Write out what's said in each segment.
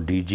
DG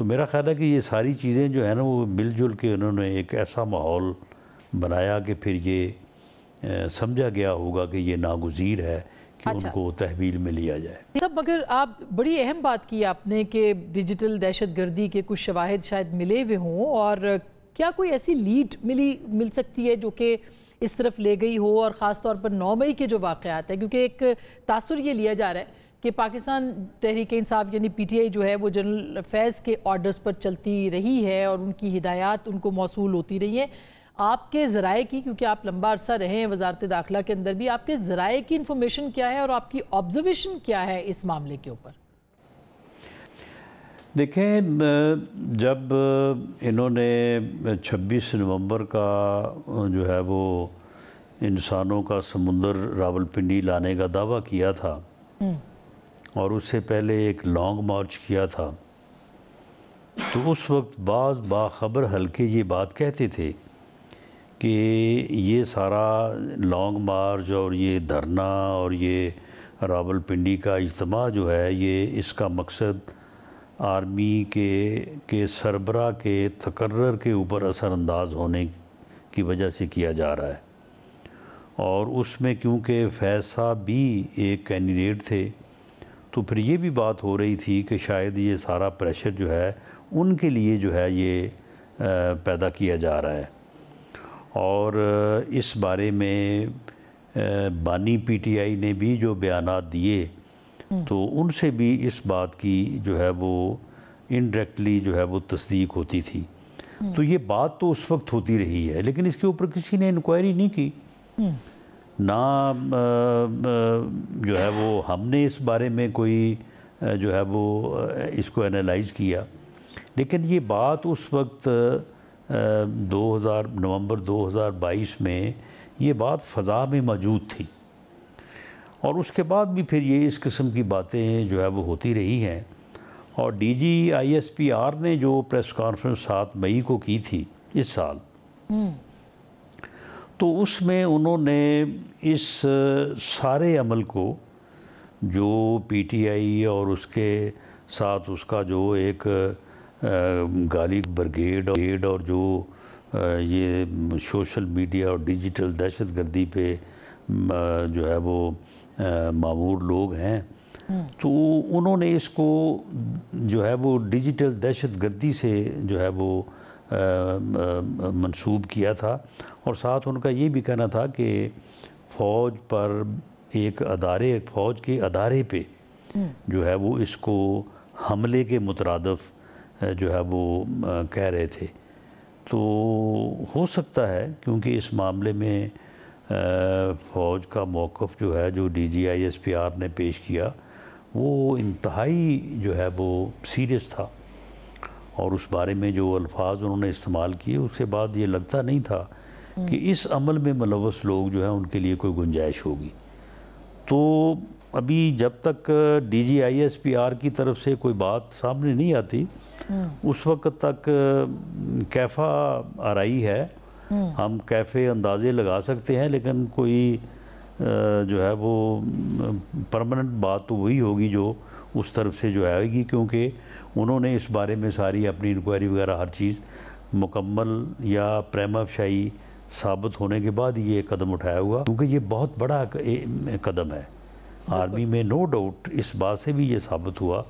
تو میرا خیال ہے کہ یہ ساری چیزیں جو ہیں نا وہ مل جل کے انہوں نے ایک ایسا ماحول بنایا کہ پھر یہ سمجھا گیا ہوگا کہ یہ ناگزیر ہے کہ ان کو تحویل میں لیا جائے۔ صاحب مگر آپ بڑی اہم بات کی آپ نے کہ ڈیجیٹل دہشت گردی کے کچھ شواہد شاید ملے ہوئے ہوں، اور کیا کوئی ایسی لیڈ مل سکتی ہے جو کہ اس طرف لے گئی ہو، اور خاص طور پر 9 مئی کے جو واقعات ہیں، کیونکہ ایک تاثر یہ لیا جا رہا ہے کہ پاکستان تحریک انصاف یعنی پی ٹی آئی جو ہے وہ جنرل فیض کے آرڈرز پر چلتی رہی ہے اور ان کی ہدایات ان کو موصول ہوتی رہی ہیں۔ آپ کے ذرائع کی، کیونکہ آپ لمبا عرصہ رہے ہیں وزارت داخلہ کے اندر بھی، آپ کے ذرائع کی انفارمیشن کیا ہے اور آپ کی آبزرویشن کیا ہے اس معاملے کے اوپر؟ دیکھیں، جب انہوں نے 26 نومبر کا جو ہے وہ انسانوں کا سمندر راولپنڈی لانے کا دعویٰ کیا تھا اور اس سے پہلے ایک لانگ مارچ کیا تھا، تو اس وقت بعض باخبر حلقے یہ بات کہتے تھے کہ یہ سارا لانگ مارچ اور یہ دھرنا اور یہ راولپنڈی کا اجتماع جو ہے یہ اس کا مقصد آرمی کے سربراہ کے تقرر کے اوپر اثر انداز ہونے کی وجہ سے کیا جا رہا ہے، اور اس میں کیونکہ فیض صاحب بھی ایک کینڈیڈیٹ تھے تو پھر یہ بھی بات ہو رہی تھی کہ شاید یہ سارا پریشر جو ہے ان کے لیے جو ہے یہ پیدا کیا جا رہا ہے، اور اس بارے میں بانی پی ٹی آئی نے بھی جو بیانات دیے تو ان سے بھی اس بات کی جو ہے وہ انڈائریکٹلی جو ہے وہ تصدیق ہوتی تھی۔ تو یہ بات تو اس وقت ہوتی رہی ہے، لیکن اس کے اوپر کسی نے انکوائری نہیں کی، نہ جو ہے وہ ہم نے اس بارے میں کوئی جو ہے وہ اس کو انالائز کیا، لیکن یہ بات اس وقت نومبر 2022 میں یہ بات فضا میں موجود تھی، اور اس کے بعد بھی پھر یہ اس قسم کی باتیں جو ہے وہ ہوتی رہی ہیں، اور D G I S P R نے جو پریس کانفرنس 7 مئی کو کی تھی اس سال، تو اس میں انہوں نے اس سارے عمل کو جو پی ٹی آئی اور اس کے ساتھ اس کا جو ایک گالی بریگیڈ اور جو یہ سوشل میڈیا اور ڈیجیٹل دہشت گردی پہ جو ہے وہ مامور لوگ ہیں، تو انہوں نے اس کو جو ہے وہ ڈیجیٹل دہشت گردی سے جو ہے وہ منسوب کیا تھا، اور ساتھ ان کا یہ بھی کہنا تھا کہ فوج پر فوج کے ادارے پہ جو ہے وہ اس کو حملے کے مترادف جو ہے وہ کہہ رہے تھے۔ تو ہو سکتا ہے کیونکہ اس معاملے میں فوج کا موقف جو ہے جو D G I S P R نے پیش کیا وہ انتہائی جو ہے وہ سیریس تھا، اور اس بارے میں جو الفاظ انہوں نے استعمال کیے اس کے بعد یہ لگتا نہیں تھا کہ اس عمل میں ملوث لوگ جو ہیں ان کے لیے کوئی گنجائش ہوگی۔ تو ابھی جب تک D G I S P R کی طرف سے کوئی بات سامنے نہیں آتی اس وقت تک کیفا آرائی ہے، ہم کیفے اندازے لگا سکتے ہیں، لیکن کوئی جو ہے وہ پرماننٹ بات تو وہی ہوگی جو اس طرف سے جو آئے گی، کیونکہ انہوں نے اس بارے میں ساری اپنی انکوائری وغیرہ ہر چیز مکمل یا پریما فشائی ثابت ہونے کے بعد یہ قدم اٹھایا ہوا، کیونکہ یہ بہت بڑا قدم ہے آرمی میں۔ نو ڈاؤٹ اس بات سے بھی یہ ثابت ہوا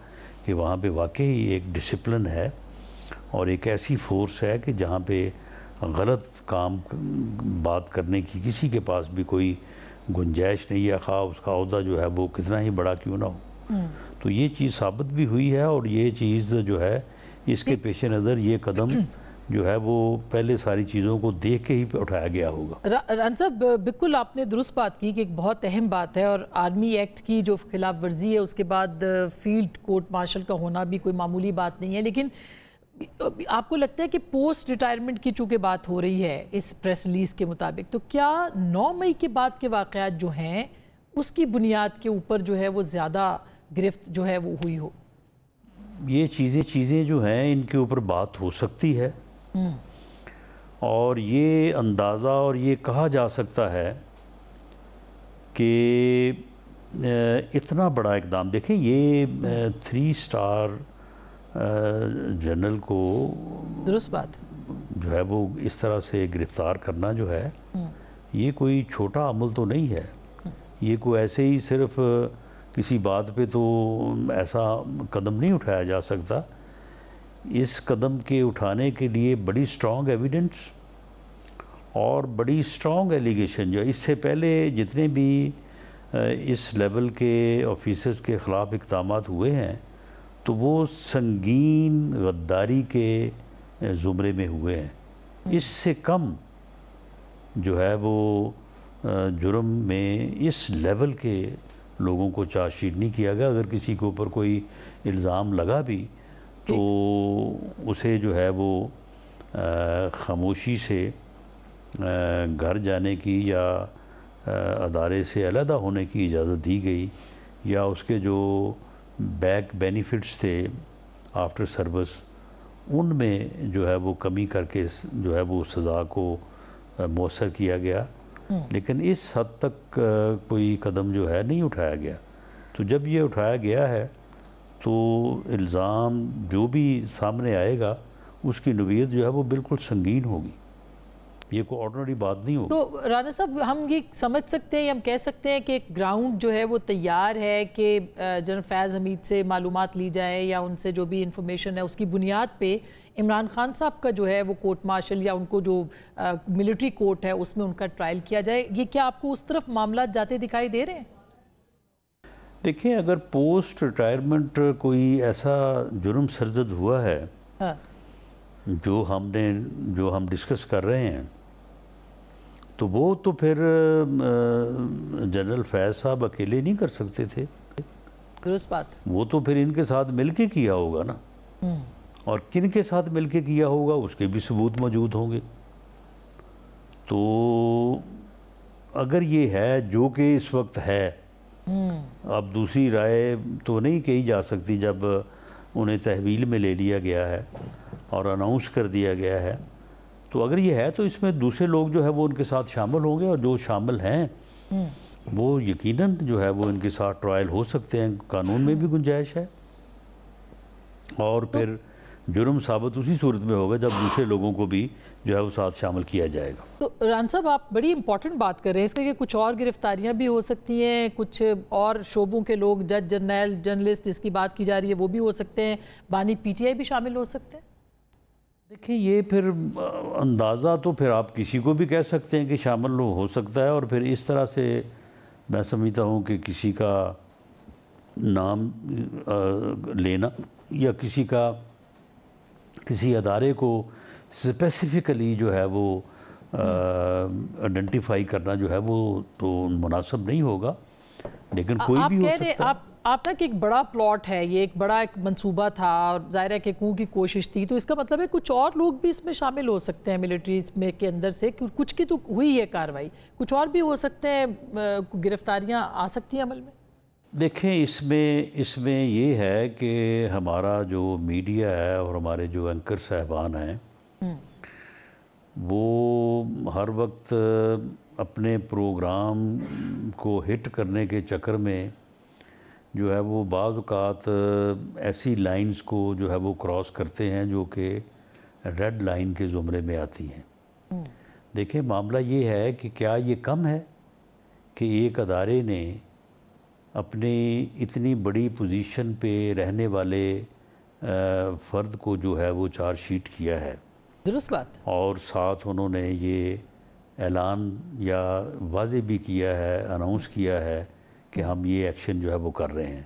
کہ وہاں پہ واقعی ایک ڈسپلن ہے اور ایک ایسی فورس ہے کہ جہاں پہ غلط کام بات کرنے کی کسی کے پاس بھی کوئی گنجائش نہیں ہے، خواہ اس کا عہدہ جو ہے وہ کتنا ہی بڑا کیوں نہ ہو۔ تو یہ چیز ثابت بھی ہوئی ہے، اور یہ چیز جو ہے اس کے پیش نظر یہ قدم جو ہے وہ پہلے ساری چیزوں کو دیکھ کے ہی اٹھایا گیا ہوگا۔ ران صاحب بالکل آپ نے درست بات کی کہ ایک بہت اہم بات ہے، اور آرمی ایکٹ کی جو خلاف ورزی ہے اس کے بعد فیلڈ کورٹ مارشل کا ہونا بھی کوئی معمولی بات نہیں ہے، لیکن آپ کو لگتا ہے کہ پوسٹ ریٹائرمنٹ کی چونکہ بات ہو رہی ہے اس پریس ریلیز کے مطابق، تو کیا 9 مئی کے بعد کے واقعات جو ہیں اس کی بنیاد کے اوپر جو ہے وہ زیادہ گرفت جو ہے وہ ہوئی ہو؟ یہ چیزیں جو ہیں ان کے اوپر بات ہو سکتی ہے، اور یہ اندازہ اور یہ کہا جا سکتا ہے کہ اتنا بڑا اقدام، دیکھیں یہ 3 اسٹار جنرل کو درست بات جو ہے وہ اس طرح سے گرفتار کرنا جو ہے یہ کوئی چھوٹا عمل تو نہیں ہے. یہ کوئی ایسے ہی صرف کسی بات پہ تو ایسا قدم نہیں اٹھایا جا سکتا. اس قدم کے اٹھانے کے لیے بڑی سٹرونگ ایویڈنس اور بڑی سٹرونگ ایلیگیشن جو اس سے پہلے جتنے بھی اس لیول کے آفیسرز کے خلاف اقدامات ہوئے ہیں تو وہ سنگین غداری کے زمرے میں ہوئے ہیں. اس سے کم جو ہے وہ جرم میں اس لیول کے لوگوں کو چارج شیٹ نہیں کیا گیا. اگر کسی کے اوپر کوئی الزام لگا بھی تو اسے جو ہے وہ خاموشی سے گھر جانے کی یا ادارے سے علیحدہ ہونے کی اجازت دی گئی, یا اس کے جو بیک بینیفٹس تھے آفٹر سروس ان میں جو ہے وہ کمی کر کے جو ہے وہ سزا کو مؤثر کیا گیا. لیکن اس حد تک کوئی قدم جو ہے نہیں اٹھایا گیا. تو جب یہ اٹھایا گیا ہے تو الزام جو بھی سامنے آئے گا اس کی نوعیت جو ہے وہ بالکل سنگین ہوگی. یہ کوئی آرڈنری بات نہیں ہوگی. تو رانا صاحب ہم یہ سمجھ سکتے ہیں یا ہم کہہ سکتے ہیں کہ گراؤنڈ جو ہے وہ تیار ہے کہ جنرل فیاض حمید سے معلومات لی جائے یا ان سے جو بھی انفارمیشن ہے اس کی بنیاد پہ عمران خان صاحب کا جو ہے وہ کورٹ مارشل یا ان کو جو ملٹری کورٹ ہے اس میں ان کا ٹرائل کیا جائے. یہ کیا آپ کو اس طرف معاملات جاتے دکھائی دے رہے ہیں؟ دیکھیں, اگر پوسٹ ریٹائرمنٹ کوئی ایسا جرم سرزد ہوا ہے جو ہم ڈسکس کر رہے ہیں تو وہ تو پھر جنرل فیاض صاحب اکیلے نہیں کر سکتے تھے. درست بات. وہ تو پھر ان کے ساتھ مل کے کیا ہوگا نا, اور کن کے ساتھ مل کے کیا ہوگا اس کے بھی ثبوت موجود ہوں گے. تو اگر یہ ہے جو کہ اس وقت ہے, اب دوسری رائے تو نہیں کہی جا سکتی جب انہیں تحویل میں لے لیا گیا ہے اور اناؤنس کر دیا گیا ہے, تو اگر یہ ہے تو اس میں دوسرے لوگ جو ہے وہ ان کے ساتھ شامل ہوں گے, اور جو شامل ہیں وہ یقیناً جو ہے وہ ان کے ساتھ ٹرائل ہو سکتے ہیں. قانون میں بھی گنجائش ہے, اور پھر جرم ثابت اسی صورت میں ہوگا جب دوسرے لوگوں کو بھی جو ہے وہ ساتھ شامل کیا جائے گا. تو ران صاحب آپ بڑی امپورٹنٹ بات کر رہے ہیں اس کہ کچھ اور گرفتاریاں بھی ہو سکتی ہیں, کچھ اور شعبوں کے لوگ, جج, جرنیل, جرنلسٹ جس کی بات کی جا رہی ہے وہ بھی ہو سکتے ہیں, بانی پی ٹی آئی بھی شامل ہو سکتے ہیں. دیکھیں, یہ پھر اندازہ تو پھر آپ کسی کو بھی کہہ سکتے ہیں کہ شامل ہو سکتا ہے, اور پھر اس طرح سے میں سمجھتا ہوں کہ کسی کا نام لینا یا کسی ادارے کو اسپیسیفکلی جو ہے وہ آئیڈینٹیفائی کرنا جو ہے وہ تو مناسب نہیں ہوگا, لیکن کوئی بھی ہو سکتا ہے. آپ نا کہ ایک بڑا پلاٹ ہے, یہ ایک بڑا ایک منصوبہ تھا اور ظاہر ہے کہ کو کی کوشش تھی, تو اس کا مطلب ہے کچھ اور لوگ بھی اس میں شامل ہو سکتے ہیں ملٹریز میں کے اندر سے, کچھ کی تو ہوئی ہے کاروائی, کچھ اور بھی ہو سکتے ہیں, گرفتاریاں آ سکتی ہیں عمل میں. دیکھیں, اس میں یہ ہے کہ ہمارا جو میڈیا ہے اور ہمارے جو اینکر صاحبان ہیں وہ ہر وقت اپنے پروگرام کو ہٹ کرنے کے چکر میں جو ہے وہ بعض اوقات ایسی لائنز کو جو ہے وہ کراس کرتے ہیں جو کہ ریڈ لائن کے زمرے میں آتی ہیں. دیکھیں, معاملہ یہ ہے کہ کیا یہ کم ہے کہ ایک ادارے نے اپنی اتنی بڑی پوزیشن پہ رہنے والے فرد کو جو ہے وہ چارج شیٹ کیا ہے. درست بات. اور ساتھ انہوں نے یہ اعلان یا واضح بھی کیا ہے, اناؤنس کیا ہے کہ ہم یہ ایکشن جو ہے وہ کر رہے ہیں.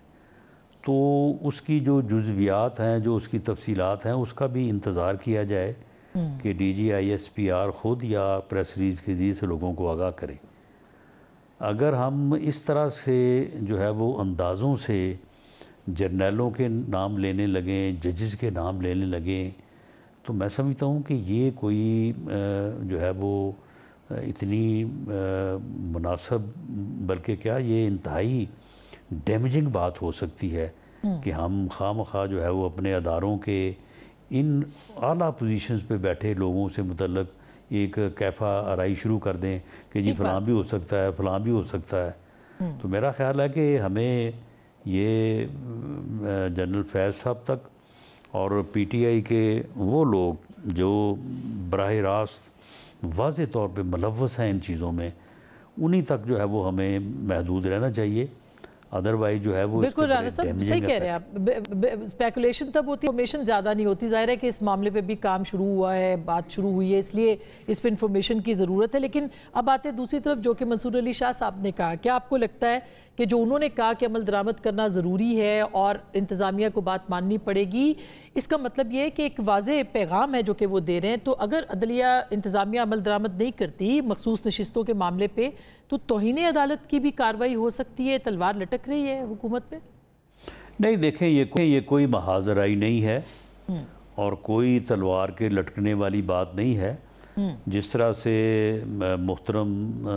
تو اس کی جو جزویات ہیں, جو اس کی تفصیلات ہیں, اس کا بھی انتظار کیا جائے کہ D G I S P R خود یا پریس ریلیز کے ذریعے سے لوگوں کو آگاہ کریں. اگر ہم اس طرح سے جو ہے وہ اندازوں سے جرنیلوں کے نام لینے لگیں, ججز کے نام لینے لگیں, تو میں سمجھتا ہوں کہ یہ کوئی جو ہے وہ اتنی مناسب, بلکہ کیا یہ انتہائی ڈیمیجنگ بات ہو سکتی ہے کہ ہم خواہ مخواہ جو ہے وہ اپنے اداروں کے ان اعلیٰ پوزیشنز پہ بیٹھے لوگوں سے متعلق ایک کیفہ آرائی شروع کر دیں کہ جی فلاں بھی ہو سکتا ہے, فلاں بھی ہو سکتا ہے. تو میرا خیال ہے کہ ہمیں یہ جنرل فیاض صاحب تک اور پی ٹی آئی کے وہ لوگ جو براہ راست واضح طور پہ ملوث ہیں ان چیزوں میں، انہی تک جو ہے وہ ہمیں محدود رہنا چاہیے، ادروائز جو ہے وہ بالکل رانا صاحب صحیح کہہ رہے ہیں آپ، اسپیکولیشن تب ہوتی ہے، انفارمیشن زیادہ نہیں ہوتی، ظاہر ہے کہ اس معاملے پہ بھی کام شروع ہوا ہے، بات شروع ہوئی ہے، اس لیے اس پہ انفارمیشن کی ضرورت ہے۔ لیکن اب آتے ہیں دوسری طرف، جو کہ منصور علی شاہ صاحب نے کہا، کیا آپ کو لگتا ہے کہ جو انہوں نے کہا کہ عمل درآمد کرنا ضروری ہے اور انتظامیہ کو بات ماننی پڑے گی، اس کا مطلب یہ ہے کہ ایک واضح پیغام ہے جو کہ وہ دے رہے ہیں، تو اگر عدلیہ انتظامیہ عمل درآمد نہیں کرتی مخصوص نشستوں کے معاملے پہ تو توہین عدالت کی بھی کارروائی ہو سکتی ہے، تلوار لٹک رہی ہے حکومت پہ؟ نہیں دیکھیں، یہ کوئی محاذ رائی نہیں ہے اور کوئی تلوار کے لٹکنے والی بات نہیں ہے۔ جس طرح سے محترم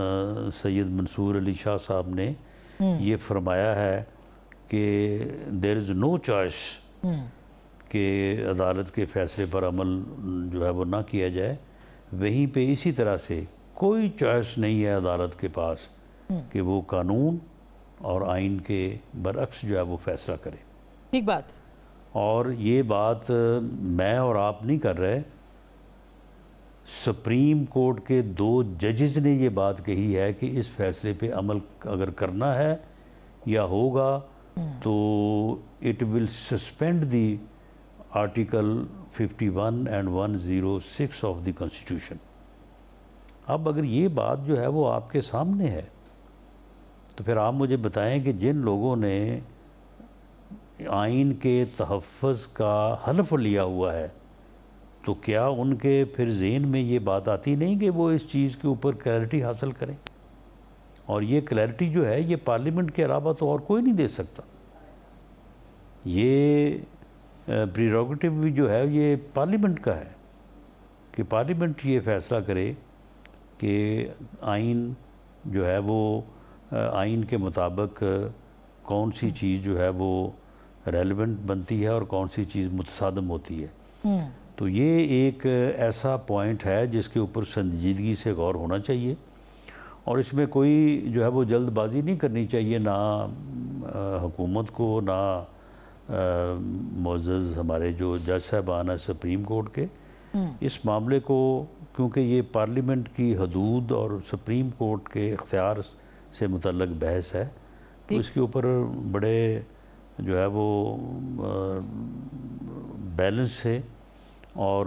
سید منصور علی شاہ صاحب نے یہ فرمایا ہے کہ دیر از نو چوائس کہ عدالت کے فیصلے پر عمل جو ہے وہ نہ کیا جائے، وہیں پہ اسی طرح سے کوئی چوائس نہیں ہے عدالت کے پاس کہ وہ قانون اور آئین کے برعکس جو ہے وہ فیصلہ کرے۔ ٹھیک بات۔ اور یہ بات میں اور آپ نہیں کر رہے، سپریم کورٹ کے 2 ججز نے یہ بات کہی ہے کہ اس فیصلے پہ عمل اگر کرنا ہے یا ہوگا تو it will suspend the article 51 and 106 of the constitution. اب اگر یہ بات جو ہے وہ آپ کے سامنے ہے تو پھر آپ مجھے بتائیں کہ جن لوگوں نے آئین کے تحفظ کا حلف لیا ہوا ہے تو کیا ان کے پھر ذہن میں یہ بات آتی نہیں کہ وہ اس چیز کے اوپر کلیئرٹی حاصل کریں؟ اور یہ کلیئرٹی جو ہے یہ پارلیمنٹ کے علاوہ تو اور کوئی نہیں دے سکتا۔ یہ پریروگیٹو بھی جو ہے یہ پارلیمنٹ کا ہے کہ پارلیمنٹ یہ فیصلہ کرے کہ آئین جو ہے وہ آئین کے مطابق کون سی چیز جو ہے وہ ریلیونٹ بنتی ہے اور کون سی چیز متصادم ہوتی ہے۔ تو یہ ایک ایسا پوائنٹ ہے جس کے اوپر سنجیدگی سے غور ہونا چاہیے اور اس میں کوئی جو ہے وہ جلد بازی نہیں کرنی چاہیے، نہ حکومت کو، نہ معزز ہمارے جو جج صاحبان ہیں سپریم کورٹ کے۔ اس معاملے کو کیونکہ یہ پارلیمنٹ کی حدود اور سپریم کورٹ کے اختیار سے متعلق بحث ہے تو اس کے اوپر بڑے جو ہے وہ بیلنس سے اور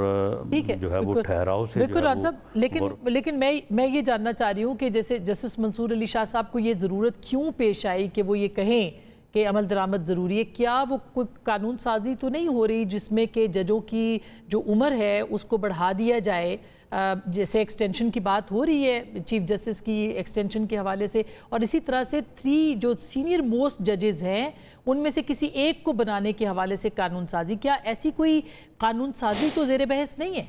جو ہے وہ ٹھہراؤ سے جو ہے وہ لیکن میں یہ جاننا چاہ رہی ہوں کہ جیسے جسٹس منصور علی شاہ صاحب کو یہ ضرورت کیوں پیش آئی کہ وہ یہ کہیں کہ عمل درآمد ضروری ہے؟ کیا وہ کوئی قانون سازی تو نہیں ہو رہی جس میں کہ ججوں کی جو عمر ہے اس کو بڑھا دیا جائے، جیسے ایکسٹینشن کی بات ہو رہی ہے چیف جسٹس کی ایکسٹینشن کے حوالے سے، اور اسی طرح سے 3 جو سینئر موسٹ ججز ہیں ان میں سے کسی ایک کو بنانے کے حوالے سے قانون سازی، کیا ایسی کوئی قانون سازی تو زیر بحث نہیں ہے؟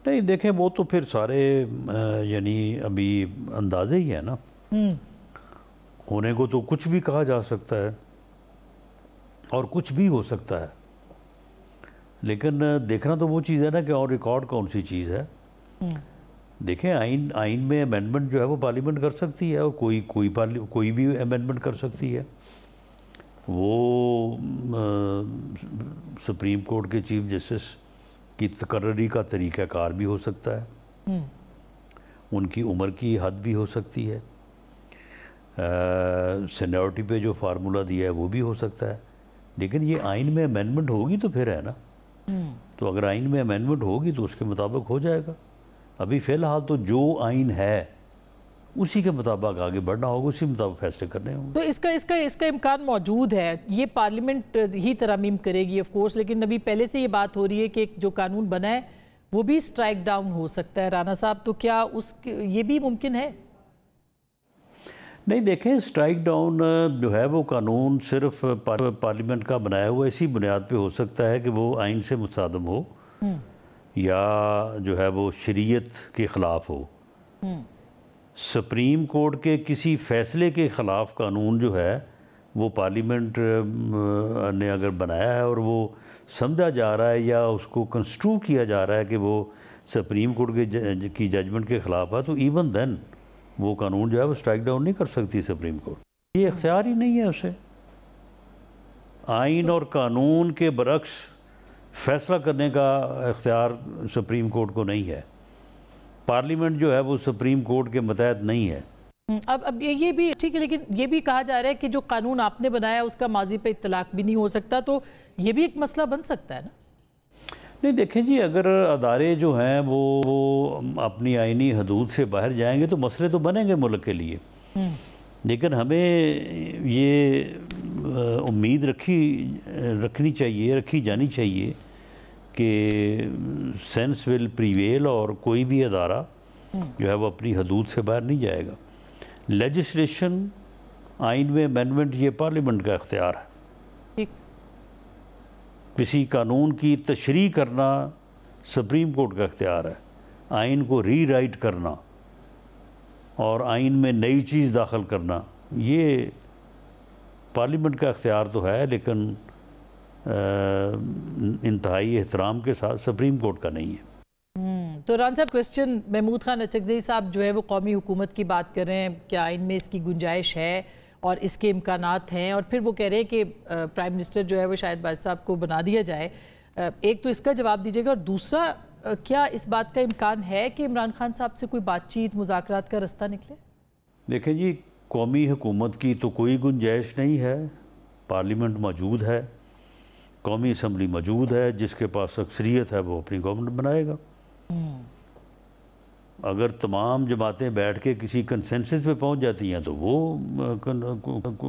نہیں دیکھیں، وہ تو پھر سارے یعنی ابھی اندازے ہی ہے نا، ہونے کو تو کچھ بھی کہا جا سکتا ہے اور کچھ بھی ہو سکتا ہے، لیکن دیکھنا تو وہ چیز ہے نا کہ آن ریکارڈ کون سی چیز ہے۔ دیکھیں آئین میں امینڈمنٹ جو ہے وہ پارلیمنٹ کر سکتی ہے اور کوئی بھی امینڈمنٹ کر سکتی ہے۔ وہ سپریم کورٹ کے چیف جسٹس کی تقرری کا طریقہ کار بھی ہو سکتا ہے، ان کی عمر کی حد بھی ہو سکتی ہے، سینیورٹی پہ جو فارمولہ دیا ہے وہ بھی ہو سکتا ہے، لیکن یہ آئین میں امینڈمنٹ ہوگی تو پھر ہے نا۔ تو اگر آئین میں امینڈمنٹ ہوگی تو اس کے مطابق ہو جائے گا۔ ابھی فی الحال تو جو آئین ہے اسی کے مطابق آگے بڑھنا ہوگا، اسی مطابق فیصلے کرنے ہوں گے۔ تو اس کا امکان موجود ہے، یہ پارلیمنٹ ہی ترامیم کرے گی آف کورس، لیکن ابھی پہلے سے یہ بات ہو رہی ہے کہ جو قانون بنا ہے وہ بھی اسٹرائک ڈاؤن ہو سکتا ہے۔ رانا صاحب، تو کیا یہ بھی ممکن ہے؟ نہیں دیکھیں، اسٹرائک ڈاؤن جو ہے وہ قانون صرف پارلیمنٹ کا بنایا ہوا اسی بنیاد پہ ہو سکتا ہے کہ وہ آئین سے متصادم ہو یا جو ہے وہ شریعت کے خلاف ہو۔ سپریم کورٹ کے کسی فیصلے کے خلاف قانون جو ہے وہ پارلیمنٹ نے اگر بنایا ہے اور وہ سمجھا جا رہا ہے یا اس کو کنسٹرو کیا جا رہا ہے کہ وہ سپریم کورٹ کی ججمنٹ کے خلاف ہے، تو ایون دین وہ قانون جو ہے وہ اسٹرائک ڈاؤن نہیں کر سکتی سپریم کورٹ، یہ اختیار ہی نہیں ہے اسے۔ آئین اور قانون کے برعکس فیصلہ کرنے کا اختیار سپریم کورٹ کو نہیں ہے. پارلیمنٹ جو ہے وہ سپریم کورٹ کے متحد نہیں ہے. اب یہ بھی ٹھیک ہے، لیکن یہ بھی کہا جا رہا ہے کہ جو قانون آپ نے بنایا اس کا ماضی پہ اطلاق بھی نہیں ہو سکتا، تو یہ بھی ایک مسئلہ بن سکتا ہے نا؟ نہیں دیکھیں جی، اگر ادارے جو ہیں وہ اپنی آئینی حدود سے باہر جائیں گے تو مسئلے تو بنیں گے ملک کے لیے. لیکن ہمیں یہ امید رکھنی جانی چاہیے کہ سینس ول پریویل اور کوئی بھی ادارہ جو ہے وہ اپنی حدود سے باہر نہیں جائے گا. لیجسلیشن، آئین میں امینڈمنٹ، یہ پارلیمنٹ کا اختیار ہے. کسی قانون کی تشریح کرنا سپریم کورٹ کا اختیار ہے. آئین کو ری رائٹ کرنا اور آئین میں نئی چیز داخل کرنا یہ پارلیمنٹ کا اختیار تو ہے، لیکن انتہائی احترام کے ساتھ سپریم کورٹ کا نہیں ہے. تو ران صاحب، کویسچن محمود خان اچکزئی صاحب جو ہے وہ قومی حکومت کی بات کر رہے ہیں کہ آئین میں اس کی گنجائش ہے اور اس کے امکانات ہیں، اور پھر وہ کہہ رہے ہیں کہ پرائم منسٹر جو ہے وہ شاہد باز صاحب کو بنا دیا جائے. ایک تو اس کا جواب دیجیے گا، اور دوسرا کیا اس بات کا امکان ہے کہ عمران خان صاحب سے کوئی بات چیت، مذاکرات کا رستہ نکلے؟ دیکھیں جی، قومی حکومت کی تو کوئی گنجائش نہیں ہے. پارلیمنٹ موجود ہے، قومی اسمبلی موجود ہے، جس کے پاس اکثریت ہے وہ اپنی گورنمنٹ بنائے گا. اگر تمام جماعتیں بیٹھ کے کسی کنسنسس پہ پہنچ جاتی ہیں تو وہ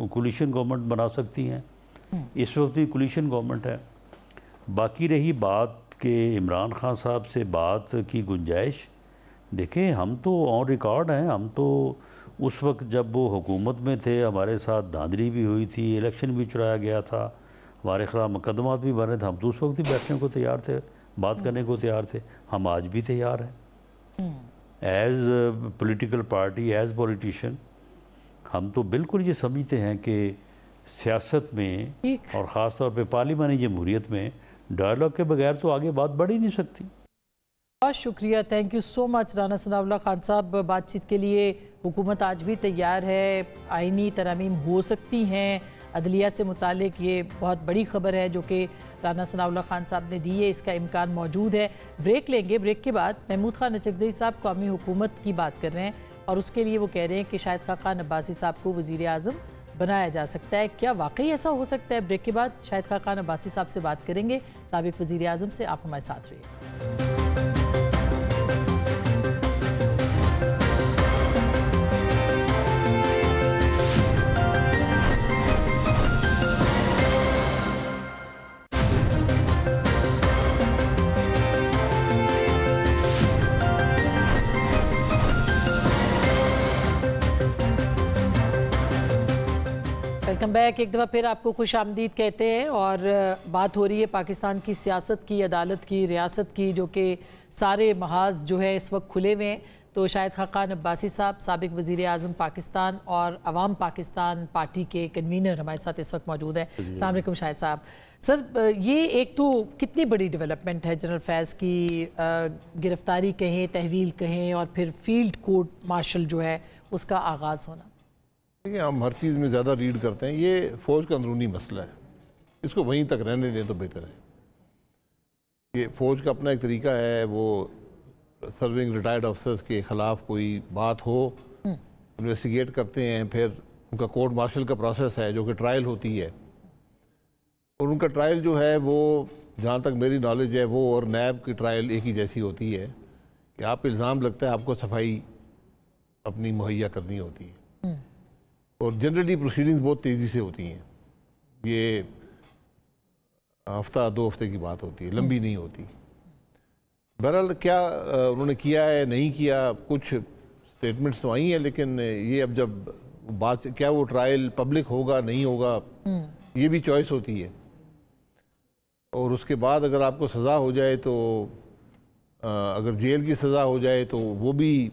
کولیشن گورنمنٹ بنا سکتی ہیں. اس وقت بھی کولیشن گورنمنٹ ہے. باقی رہی بات کہ عمران خان صاحب سے بات کی گنجائش، دیکھیں ہم تو آن ریکارڈ ہیں. ہم تو اس وقت جب وہ حکومت میں تھے ہمارے ساتھ دھاندلی بھی ہوئی تھی، الیکشن بھی چرایا گیا تھا، ہمارے خلاف مقدمات بھی بنے تھے، ہم تو اس وقت ہی بیٹھنے کو تیار تھے، بات کرنے کو تیار تھے. ہم آج بھی تیار ہیں as political party, as politician. ہم تو بالکل یہ سمجھتے ہیں کہ سیاست میں اور خاص طور پہ پارلیمانی جمہوریت میں ڈائلاگ کے بغیر تو آگے بات بڑھ ہی نہیں سکتی. بہت شکریہ، تھینک یو سو مچ رانا ثناء اللہ خان صاحب. بات چیت کے لیے حکومت آج بھی تیار ہے. آئینی ترامیم ہو سکتی ہیں. عدلیہ سے متعلق یہ بہت بڑی خبر ہے جو کہ رانا ثناء اللہ خان صاحب نے دی ہے، اس کا امکان موجود ہے. بریک لیں گے. بریک کے بعد محمود خان اچکزئی صاحب قومی حکومت کی بات کر رہے ہیں، اور اس کے لیے وہ کہہ رہے ہیں کہ شاہد خاقان عباسی صاحب کو وزیر اعظم بنایا جا سکتا ہے. کیا واقعی ایسا ہو سکتا ہے؟ بریک کے بعد شاہد خاقان عباسی صاحب سے بات کریں گے، سابق وزیر اعظم سے. آپ ہمارے ساتھ رہیے. Welcome back. ایک دفعہ پھر آپ کو خوش آمدید کہتے ہیں، اور بات ہو رہی ہے پاکستان کی سیاست کی، عدالت کی، ریاست کی، جو کہ سارے محاذ جو ہے اس وقت کھلے ہوئے ہیں. تو شاہد خاقان عباسی صاحب، سابق وزیر اعظم پاکستان اور عوام پاکستان پارٹی کے کنوینر، ہمارے ساتھ اس وقت موجود ہیں. السلام علیکم شاہد صاحب. سر، یہ ایک تو کتنی بڑی ڈیولپمنٹ ہے جنرل فیض کی گرفتاری کہیں، تحویل کہیں، اور پھر فیلڈ کورٹ مارشل جو ہے اس کا آغاز ہونا. دیکھیں، ہم ہر چیز میں زیادہ ریڈ کرتے ہیں. یہ فوج کا اندرونی مسئلہ ہے، اس کو وہیں تک رہنے دیں تو بہتر ہے. یہ فوج کا اپنا ایک طریقہ ہے، وہ سرونگ ریٹائرڈ افسرز کے خلاف کوئی بات ہو انویسٹیگیٹ کرتے ہیں، پھر ان کا کورٹ مارشل کا پروسیس ہے جو کہ ٹرائل ہوتی ہے. اور ان کا ٹرائل جو ہے وہ، جہاں تک میری نالج ہے، وہ اور نیب کی ٹرائل ایک ہی جیسی ہوتی ہے کہ آپ پہ الزام لگتا ہے، آپ کو صفائی اپنی مہیا کرنی ہوتی ہے. اور جنرلی پروسیڈنگز بہت تیزی سے ہوتی ہیں. یہ ہفتہ 2 ہفتے کی بات ہوتی ہے، لمبی نہیں ہوتی. بہرحال کیا انہوں نے کیا ہے، نہیں کیا، کچھ سٹیٹمنٹس تو آئی ہیں، لیکن یہ اب جب بات کیا وہ ٹرائل پبلک ہوگا نہیں ہوگا، یہ بھی چوائس ہوتی ہے. اور اس کے بعد اگر آپ کو سزا ہو جائے تو، اگر جیل کی سزا ہو جائے تو وہ بھی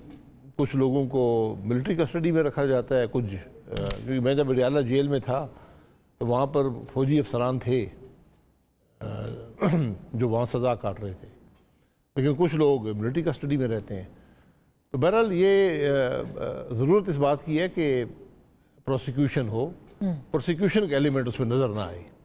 کچھ لوگوں کو ملٹری کسٹڈی میں رکھا جاتا ہے. کچھ کیونکہ میں جب اڈیالہ جیل میں تھا تو وہاں پر فوجی افسران تھے جو وہاں سزا کاٹ رہے تھے، لیکن کچھ لوگ ملٹری کسٹڈی میں رہتے ہیں. تو بہرحال یہ ضرورت اس بات کی ہے کہ پروسیکیوشن ہو، پروسیکیوشن کا ایلیمنٹ اس میں نظر نہ آئے.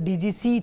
DGC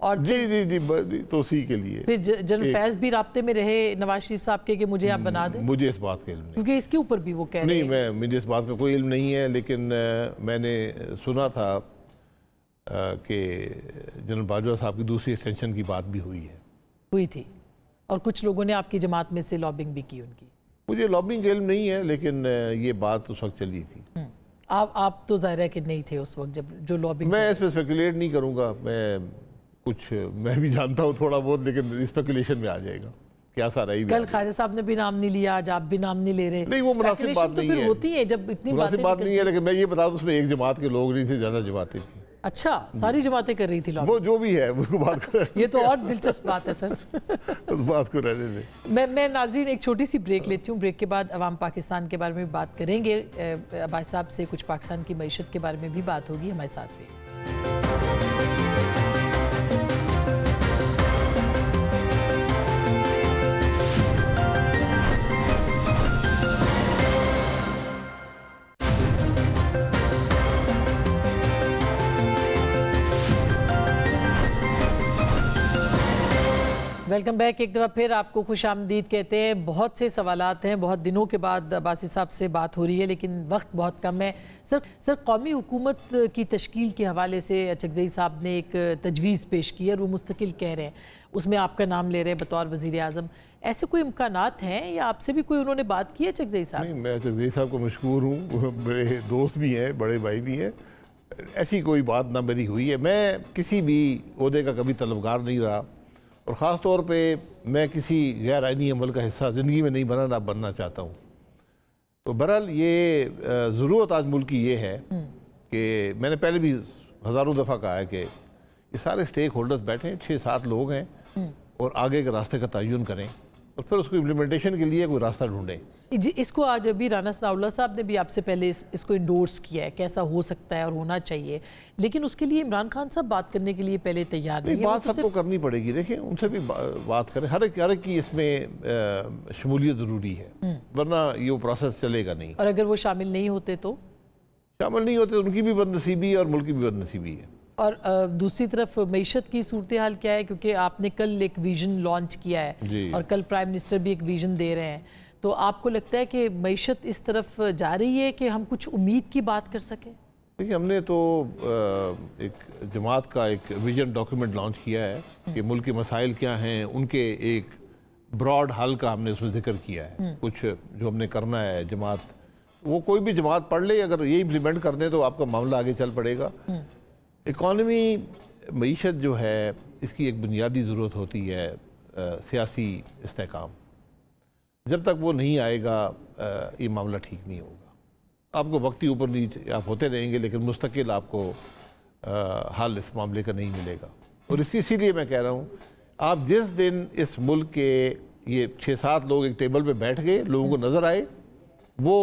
اور جی تو اسی کے لیے پھر جنرل فیض بھی رابطے میں رہے نواز شریف صاحب کے کہ مجھے آپ بنا دیں؟ مجھے اس بات کا علم نہیں، کیونکہ اس کے اوپر بھی وہ کہہ رہے ہیں نہیں مجھے اس بات کا کوئی علم نہیں ہے، لیکن میں نے سنا تھا کہ جنرل باجوہ صاحب کی دوسری ایکسٹینشن کی بات بھی ہوئی تھی، اور کچھ لوگوں نے آپ کی جماعت میں سے لابنگ بھی کی ان کی۔ مجھے لابنگ کا علم نہیں ہے، لیکن یہ بات اس وقت چلی تھی۔ آپ تو ظاہر ہے کہ نہیں تھے اس وقت جب جو لابنگ، میں اس پہ اسپیکولیٹ نہیں کروں گا، میں بھی جانتا ہوں تھوڑا بہت، لیکن اسپیکولیشن میں آ جائے گا، کیا سارا ہی کل خواجہ صاحب نے بھی نام نہیں لیا، آج آپ بھی نام نہیں لے رہے۔ نہیں وہ مناسب بات نہیں ہے، ہوتی ہے جب اتنی مناسب بات نہیں ہے، لیکن میں یہ بتا دوں اس میں ایک جماعت کے لوگ نہیں تھے، زیادہ جماعتیں تھیں۔ اچھا، ساری جماعتیں کر رہی تھی لابنگ؟ وہ جو بھی ہے وہ بات کر رہے، یہ تو اور دلچسپ بات ہے سر۔ اس بات کو رہنے دیں۔ میں ناظرین ایک چھوٹی سی بریک لیتی ہوں، بریک کے بعد عوام پاکستان کے بارے میں بھی بات کریں گے، عباس صاحب سے کچھ پاکستان کی معیشت کے بارے میں بھی بات ہوگی، ہمارے ساتھ بھی۔ ویلکم بیک، ایک دفعہ پھر آپ کو خوش آمدید کہتے ہیں۔ بہت سے سوالات ہیں، بہت دنوں کے بعد عباسی صاحب سے بات ہو رہی ہے، لیکن وقت بہت کم ہے۔ سر قومی حکومت کی تشکیل کے حوالے سے اچکزئی صاحب نے ایک تجویز پیش کی ہے اور وہ مستقل کہہ رہے ہیں، اس میں آپ کا نام لے رہے ہیں بطور وزیر اعظم۔ ایسے کوئی امکانات ہیں یا آپ سے بھی کوئی انہوں نے بات کی ہے اچکزئی صاحب؟ نہیں، میں اچکزئی صاحب کو مشکور ہوں، میرے دوست بھی ہیں، بڑے بھائی بھی ہیں، ایسی کوئی بات نہ میری ہوئی ہے۔ میں کسی بھی عہدے کا کبھی طلبگار نہیں رہا، اور خاص طور پہ میں کسی غیر آئینی عمل کا حصہ زندگی میں نہیں بنا، نہ بننا چاہتا ہوں۔ تو بہرحال یہ ضرورت آج ملک کی یہ ہے کہ میں نے پہلے بھی ہزاروں دفعہ کہا ہے کہ یہ سارے سٹیک ہولڈرز بیٹھیں، 6-7 لوگ ہیں، اور آگے کے راستے کا تعین کریں، اور پھر اس کو امپلیمنٹیشن کے لیے کوئی راستہ ڈھونڈیں۔ جی، اس کو آج ابھی رانا ثناءاللہ صاحب نے بھی آپ سے پہلے اس کو انڈورس کیا ہے، کیسا ہو سکتا ہے اور ہونا چاہیے، لیکن اس کے لیے عمران خان صاحب بات کرنے کے لیے پہلے تیار نہیں ہے۔ بات سب کو کرنی پڑے گی، دیکھیں ان سے بھی بات کریں، ہر ایک کی اس میں شمولیت ضروری ہے، ورنہ یہ وہ پروسیس چلے گا نہیں۔ اور اگر وہ شامل نہیں ہوتے تو؟ شامل نہیں ہوتے ان کی بھی بد نصیبی ہے اور ملک کی بھی بد نصیبی ہے۔ اور دوسری طرف معیشت کی صورتحال کیا ہے؟ کیونکہ آپ نے کل ایک ویژن لانچ کیا ہے اور کل پرائم منسٹر بھی ایک ویژن دے رہے ہیں، تو آپ کو لگتا ہے کہ معیشت اس طرف جا رہی ہے کہ ہم کچھ امید کی بات کر سکیں؟ دیکھیں، ہم نے تو ایک جماعت کا ایک ویژن ڈاکیومنٹ لانچ کیا ہے کہ ملک کے مسائل کیا ہیں، ان کے ایک براڈ حل کا ہم نے اس میں ذکر کیا ہے، کچھ جو ہم نے کرنا ہے۔ جماعت وہ کوئی بھی جماعت پڑھ لے، اگر یہ امپلیمنٹ کر دیں تو آپ کا معاملہ آگے چل پڑے گا۔ اکانومی، معیشت جو ہے، اس کی ایک بنیادی ضرورت ہوتی ہے سیاسی استحکام۔ جب تک وہ نہیں آئے گا یہ معاملہ ٹھیک نہیں ہوگا۔ آپ کو وقتی اوپر نیچے آپ ہوتے رہیں گے، لیکن مستقل آپ کو حل اس معاملے کا نہیں ملے گا۔ اور اسی لیے میں کہہ رہا ہوں، آپ جس دن اس ملک کے یہ 6-7 لوگ ایک ٹیبل پہ بیٹھ گئے، لوگوں کو نظر آئے، وہ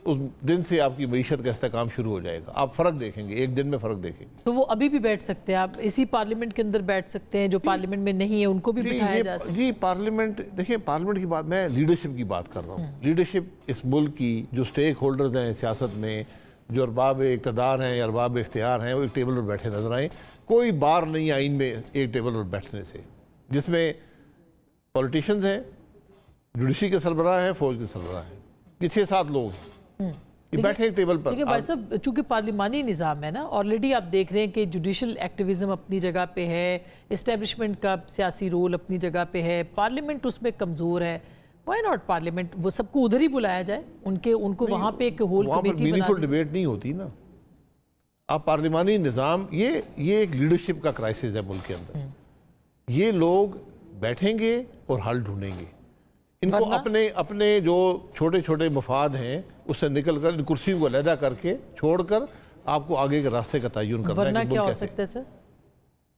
اس دن سے آپ کی معیشت کا استحکام شروع ہو جائے گا۔ آپ فرق دیکھیں گے، ایک دن میں فرق دیکھیں گے۔ تو وہ ابھی بھی بیٹھ سکتے ہیں، آپ اسی پارلیمنٹ کے اندر بیٹھ سکتے ہیں، جو پارلیمنٹ میں نہیں ہے ان کو بھی بٹھایا جا سکتا ہے؟ جی، پارلیمنٹ، دیکھیں پارلیمنٹ کی بات، میں لیڈرشپ کی بات کر رہا ہوں۔ لیڈرشپ اس ملک کی جو سٹیک ہولڈرز ہیں سیاست میں، جو ارباب اقتدار ہیں یا ارباب اختیار ہیں، وہ ایک ٹیبل پر بیٹھے نظر آئیں۔ کوئی بار نہیں آئین میں ایک ٹیبل پر بیٹھنے سے، جس میں پولیٹیشنز ہیں، جوڈیشری کے سربراہ ہیں، فوج کے سربراہ ہیں، یہ 6-7 لوگ ہیں، یہ بیٹھے ایک ٹیبل پر۔ لیکن بھائی صاحب، چونکہ پارلیمانی نظام ہے نا، آلریڈی آپ دیکھ رہے ہیں کہ جوڈیشل ایکٹیویزم اپنی جگہ پہ ہے، اسٹیبلشمنٹ کا سیاسی رول اپنی جگہ پہ ہے، پارلیمنٹ اس میں کمزور ہے، وائی ناٹ پارلیمنٹ وہ سب کو ادھر ہی بلایا جائے، ان کو وہاں پہ ایک ہول کمیٹی بنا میننگ فل ڈیبیٹ نہیں ہوتی نا۔ آپ پارلیمانی نظام، یہ ایک لیڈرشپ کا کرائسس ہے ملک کے اندر۔ یہ لوگ بیٹھیں گے اور حل ڈھونڈیں گے، ان کو اپنے جو چھوٹے چھوٹے مفاد ہیں اس سے نکل کر ان کرسیوں کو علیحدہ کر کے چھوڑ کر آپ کو آگے کے راستے کا تعین کرنا ہے۔ ورنہ کیا ہو سکتا ہے سر؟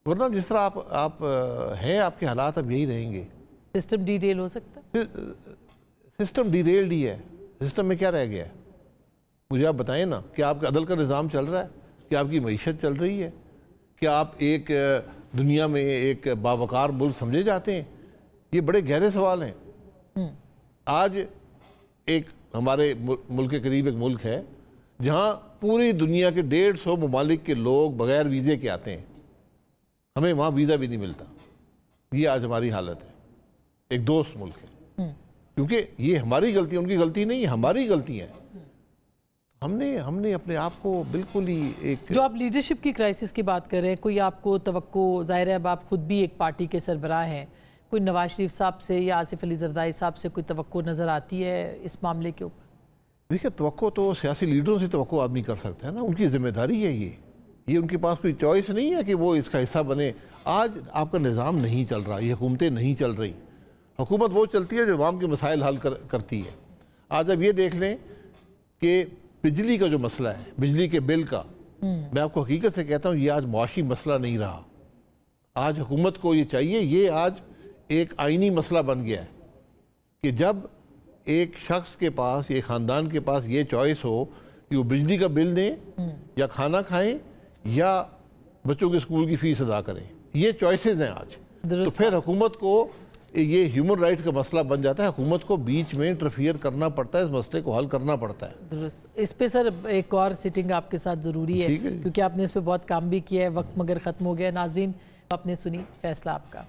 ورنہ جس طرح آپ ہیں، آپ کے حالات اب یہی رہیں گے۔ سسٹم ڈی ریل ہو سکتا ہے؟ سسٹم ڈی ریلڈ ہی ہے۔ سسٹم میں کیا رہ گیا ہے؟ مجھے آپ بتائیں نا، کہ آپ کا عدل کا نظام چل رہا ہے؟ کہ آپ کی معیشت چل رہی ہے؟ کہ آپ ایک دنیا میں ایک باوقار ملک سمجھے جاتے ہیں؟ یہ بڑے گہرے سوال ہیں۔ آج ایک ہمارے ملک کے قریب ایک ملک ہے جہاں پوری دنیا کے 150 ممالک کے لوگ بغیر ویزے کے آتے ہیں، ہمیں وہاں ویزا بھی نہیں ملتا. یہ آج ہماری حالت ہے. ایک دوست ملک ہے, کیونکہ یہ ہماری غلطی, ان کی غلطی نہیں ہے, ہماری غلطی ہے. ہم نے اپنے آپ کو بالکل ہی ایک, جو آپ لیڈرشپ کی کرائسس کی بات کر رہے ہیں, کوئی آپ کو توقع, ظاہر ہے اب آپ خود بھی ایک پارٹی کے سربراہ ہیں, کوئی نواز شریف صاحب سے یا آصف علی زرداری صاحب سے کوئی توقع نظر آتی ہے اس معاملے کے اوپر؟ دیکھیں, توقع تو سیاسی لیڈروں سے توقع آدمی کر سکتا ہے نا, ان کی ذمہ داری ہے یہ ان کے پاس کوئی چوائس نہیں ہے کہ وہ اس کا حصہ بنے. آج آپ کا نظام نہیں چل رہا, یہ حکومتیں نہیں چل رہی. حکومت وہ چلتی ہے جو عوام کے مسائل حل کرتی ہے. آج اب یہ دیکھ لیں کہ بجلی کا جو مسئلہ ہے, بجلی کے بل کا, میں آپ کو حقیقت سے کہتا ہوں یہ آج معاشی مسئلہ نہیں رہا. آج حکومت کو یہ چاہیے, یہ آج ایک آئینی مسئلہ بن گیا ہے کہ جب ایک شخص کے پاس, ایک خاندان کے پاس یہ چوائس ہو کہ وہ بجلی کا بل دیں یا کھانا کھائیں یا بچوں کے اسکول کی فیس ادا کریں, یہ چوائسز ہیں آج. تو پھر حکومت کو یہ ہیومن رائٹس کا مسئلہ بن جاتا ہے, حکومت کو بیچ میں انٹرفیئر کرنا پڑتا ہے, اس مسئلے کو حل کرنا پڑتا ہے. درست. اس پہ سر ایک اور سیٹنگ آپ کے ساتھ ضروری ہے, کیونکہ آپ نے اس پہ بہت کام بھی کیا ہے. وقت مگر ختم ہو گیا. ناظرین, آپ نے سنی فیصلہ آپ کا.